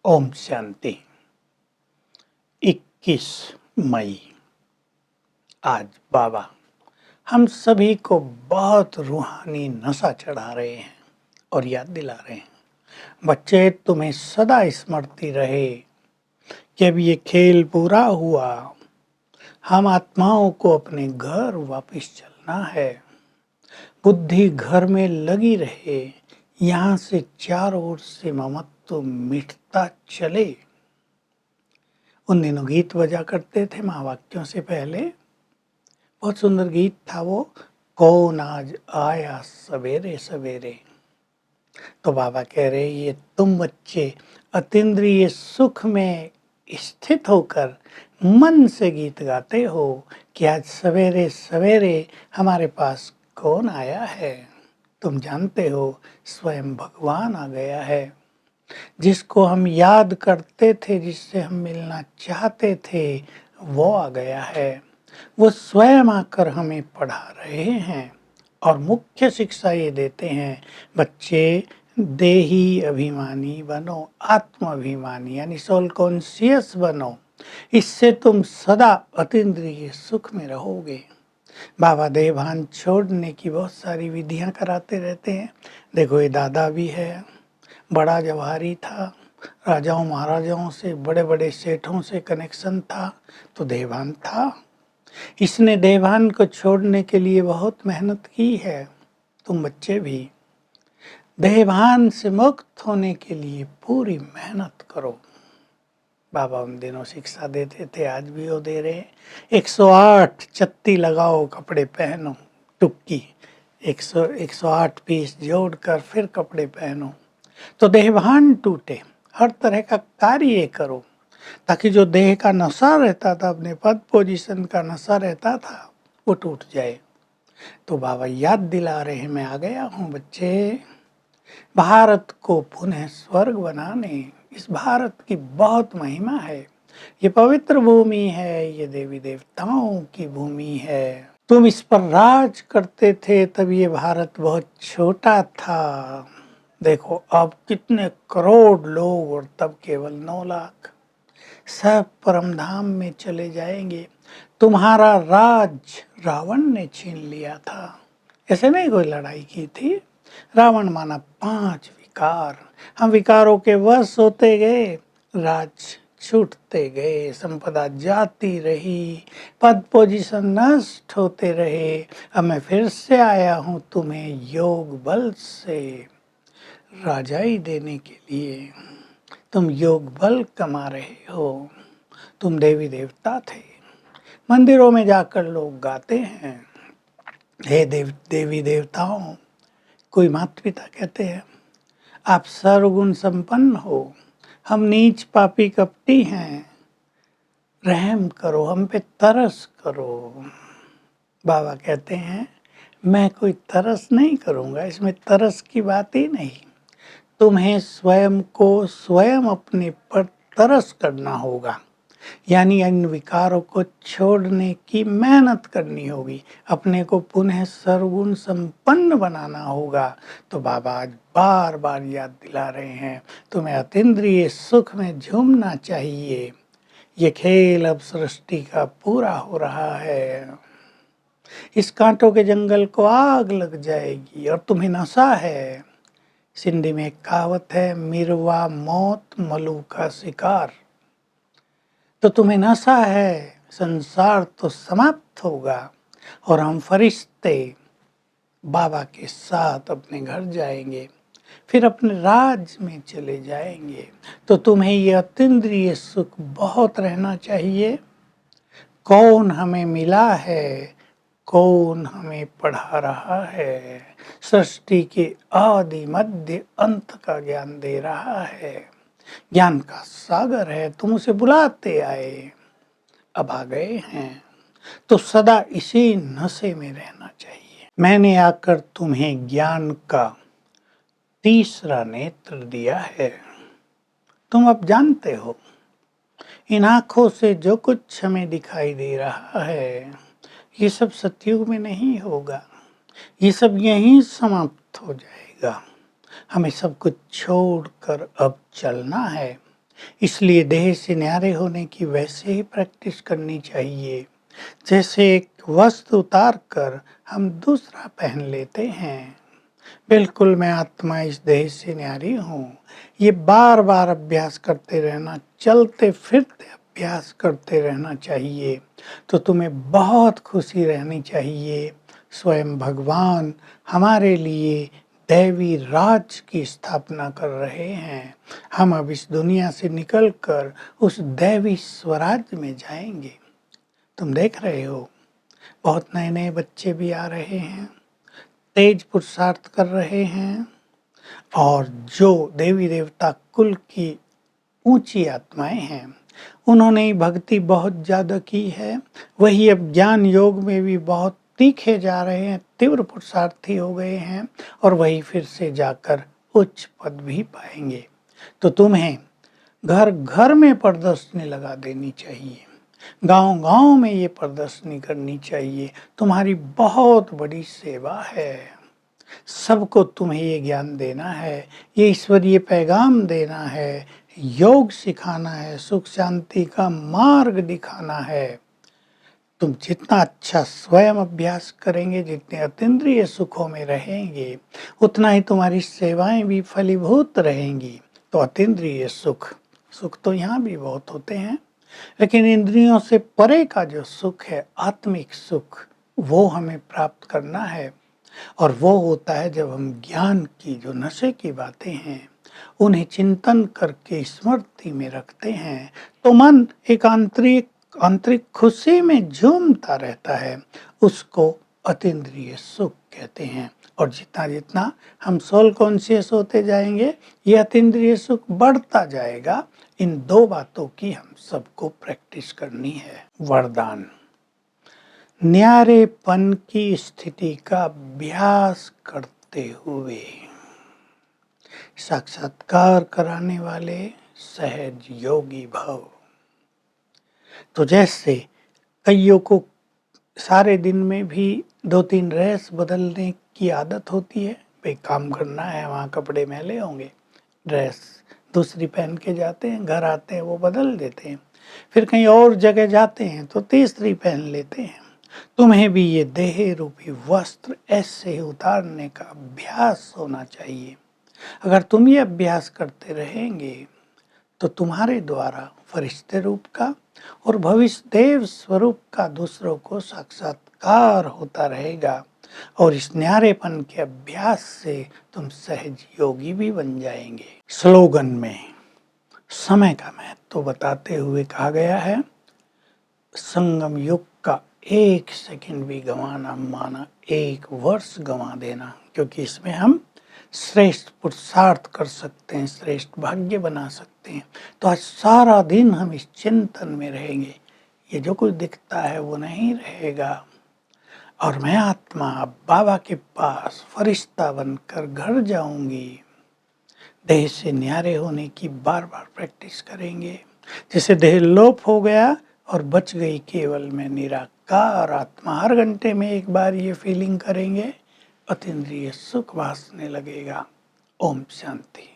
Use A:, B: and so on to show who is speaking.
A: ओम शांति। 21 मई। आज बाबा हम सभी को बहुत रूहानी नशा चढ़ा रहे हैं और याद दिला रहे हैं। बच्चे, तुम्हें सदा स्मृति रहे कि अब ये खेल पूरा हुआ। हम आत्माओं को अपने घर वापस चलना है। बुद्धि घर में लगी रहे, यहाँ से चारों ओर से ममत्व मिटता चले। उन दिनों गीत बजा करते थे महावाक्यों से पहले। बहुत सुंदर गीत था वो, कौन आज आया सवेरे सवेरे। तो बाबा कह रहे, ये तुम बच्चे अतीन्द्रिय सुख में स्थित होकर मन से गीत गाते हो कि आज सवेरे सवेरे हमारे पास कौन आया है। तुम जानते हो स्वयं भगवान आ गया है। जिसको हम याद करते थे, जिससे हम मिलना चाहते थे, वो आ गया है। वो स्वयं आकर हमें पढ़ा रहे हैं और मुख्य शिक्षा ये देते हैं, बच्चे देही अभिमानी बनो, आत्म अभिमानी यानी सोल कॉन्शियस बनो। इससे तुम सदा अतीन्द्रिय सुख में रहोगे। बाबा देहभान छोड़ने की बहुत सारी विधियां कराते रहते हैं। देखो, ये दादा भी है, बड़ा जवाहरी था, राजाओं महाराजाओं से, बड़े बड़े सेठों से कनेक्शन था, तो देवान था। इसने देवान को छोड़ने के लिए बहुत मेहनत की है। तुम बच्चे भी देवान से मुक्त होने के लिए पूरी मेहनत करो। बाबा उन दिनों शिक्षा देते थे, आज भी वो दे रहे हैं। 108 चत्ती लगाओ, कपड़े पहनो, टुक्की 108 पीस जोड़कर फिर कपड़े पहनो तो देहभान टूटे। हर तरह का कार्य करो ताकि जो देह का नशा रहता था, अपने पद पोजीशन का नशा रहता था, वो टूट जाए। तो बाबा याद दिला रहे हैं, मैं आ गया हूँ बच्चे, भारत को पुनः स्वर्ग बनाने। इस भारत की बहुत महिमा है। ये पवित्र भूमि है, ये देवी देवताओं की भूमि है। तुम इस पर राज करते थे तब ये भारत बहुत छोटा था। देखो अब कितने करोड़ लोग और तब केवल 9 लाख। सब परमधाम में चले जाएंगे। तुम्हारा राज रावण ने छीन लिया था। ऐसे नहीं कोई लड़ाई की थी। रावण माना 5 विकार। हम विकारों के वश होते गए, राज छूटते गए, संपदा जाती रही, पद पोजीशन नष्ट होते रहे। अब मैं फिर से आया हूँ तुम्हें योग बल से राजाई देने के लिए। तुम योग बल कमा रहे हो। तुम देवी देवता थे। मंदिरों में जाकर लोग गाते हैं, हे देवी देवताओं। कोई माता पिता कहते हैं, आप सर्वगुण संपन्न हो, हम नीच पापी कपटी हैं, रहम करो, हम पे तरस करो। बाबा कहते हैं, मैं कोई तरस नहीं करूँगा, इसमें तरस की बात ही नहीं। तुम्हें स्वयं को स्वयं अपने पर तरस करना होगा, यानी इन विकारों को छोड़ने की मेहनत करनी होगी, अपने को पुनः सर्वगुण संपन्न बनाना होगा। तो बाबा आज बार बार याद दिला रहे हैं, तुम्हें अतीन्द्रिय सुख में झूमना चाहिए। ये खेल अब सृष्टि का पूरा हो रहा है। इस कांटों के जंगल को आग लग जाएगी और तुम्हें नशा है। सिंधी में एक कहावत है, मिरवा मौत मलू का शिकार। तो तुम्हें नशा है, संसार तो समाप्त होगा और हम फरिश्ते बाबा के साथ अपने घर जाएंगे, फिर अपने राज में चले जाएंगे। तो तुम्हें ये अतीन्द्रिय सुख बहुत रहना चाहिए। कौन हमें मिला है, कौन हमें पढ़ा रहा है, सृष्टि के आदि मध्य अंत का ज्ञान दे रहा है, ज्ञान का सागर है। तुम उसे बुलाते आए, अब आ गए हैं, तो सदा इसी नशे में रहना चाहिए। मैंने आकर तुम्हें ज्ञान का तीसरा नेत्र दिया है। तुम अब जानते हो, इन आँखों से जो कुछ हमें दिखाई दे रहा है, ये सब सतयुग में नहीं होगा, ये सब यहीं समाप्त हो जाएगा। हमें सब कुछ छोड़कर अब चलना है। इसलिए देह से न्यारे होने की वैसे ही प्रैक्टिस करनी चाहिए जैसे एक वस्त्र उतार कर हम दूसरा पहन लेते हैं। बिल्कुल मैं आत्मा इस देह से न्यारी हूँ। ये बार बार अभ्यास करते रहना, चलते फिरते अभ्यास करते रहना चाहिए। तो तुम्हें बहुत खुशी रहनी चाहिए। स्वयं भगवान हमारे लिए दैवी राज की स्थापना कर रहे हैं। हम अब इस दुनिया से निकलकर उस दैवी स्वराज में जाएंगे। तुम देख रहे हो, बहुत नए नए बच्चे भी आ रहे हैं, तेज पुरुषार्थ कर रहे हैं, और जो देवी देवता कुल की ऊंची आत्माएं हैं उन्होंने भक्ति बहुत ज्यादा की है। वही अब ज्ञान योग में भी बहुत तीखे जा रहे हैं, तीव्र पुरुषार्थी हो गए हैं, और वही फिर से जाकर उच्च पद भी पाएंगे। तो तुम्हें घर घर में प्रदर्शनी लगा देनी चाहिए, गांव गांव में ये प्रदर्शनी करनी चाहिए। तुम्हारी बहुत बड़ी सेवा है। सबको तुम्हें ये ज्ञान देना है, ये ईश्वरीय पैगाम देना है, योग सिखाना है, सुख शांति का मार्ग दिखाना है। तुम जितना अच्छा स्वयं अभ्यास करेंगे, जितने अतीन्द्रिय सुखों में रहेंगे, उतना ही तुम्हारी सेवाएं भी फलीभूत रहेंगी। तो अतीन्द्रिय सुख, सुख तो यहाँ भी बहुत होते हैं, लेकिन इंद्रियों से परे का जो सुख है, आत्मिक सुख, वो हमें प्राप्त करना है। और वो होता है जब हम ज्ञान की जो नशे की बातें हैं उन्हें चिंतन करके स्मृति में रखते हैं, तो मन एक आंतरिक खुशी में झूमता रहता है। उसको अतीन्द्रिय सुख कहते हैं। और जितना जितना हम सोल कॉन्शियस होते जाएंगे, ये अतीन्द्रिय सुख बढ़ता जाएगा। इन दो बातों की हम सबको प्रैक्टिस करनी है। वरदान: न्यारेपन की स्थिति का अभ्यास करते हुए साक्षात्कार कराने वाले सहज योगी भव। तो जैसे कईयों को सारे दिन में भी 2-3 ड्रेस बदलने की आदत होती है, भाई काम करना है, वहाँ कपड़े मैले होंगे, ड्रेस दूसरी पहन के जाते हैं, घर आते हैं वो बदल देते हैं, फिर कहीं और जगह जाते हैं तो तीसरी पहन लेते हैं। तुम्हें भी ये देह रूपी वस्त्र ऐसे उतारने का अभ्यास होना चाहिए। अगर तुम ये अभ्यास करते रहेंगे तो तुम्हारे द्वारा फरिश्ते रूप का और भविष्य देव स्वरूप का दूसरों को साक्षात्कार होता रहेगा। और इस न्यारेपन के अभ्यास से तुम सहज योगी भी बन जाएंगे। स्लोगन में समय का महत्व बताते हुए कहा गया है, संगम युग का 1 सेकंड भी गंवाना माना 1 वर्ष गंवा देना, क्योंकि इसमें हम श्रेष्ठ पुरुषार्थ कर सकते हैं, श्रेष्ठ भाग्य बना सकते हैं। तो आज सारा दिन हम इस चिंतन में रहेंगे, ये जो कुछ दिखता है वो नहीं रहेगा, और मैं आत्मा अब बाबा के पास फरिश्ता बनकर घर जाऊंगी। देह से न्यारे होने की बार बार प्रैक्टिस करेंगे। जैसे देह लोप हो गया और बच गई केवल मैं निराकार आत्मा। हर घंटे में एक बार ये फीलिंग करेंगे, अतीन्द्रिय सुख भासने लगेगा। ओम शांति।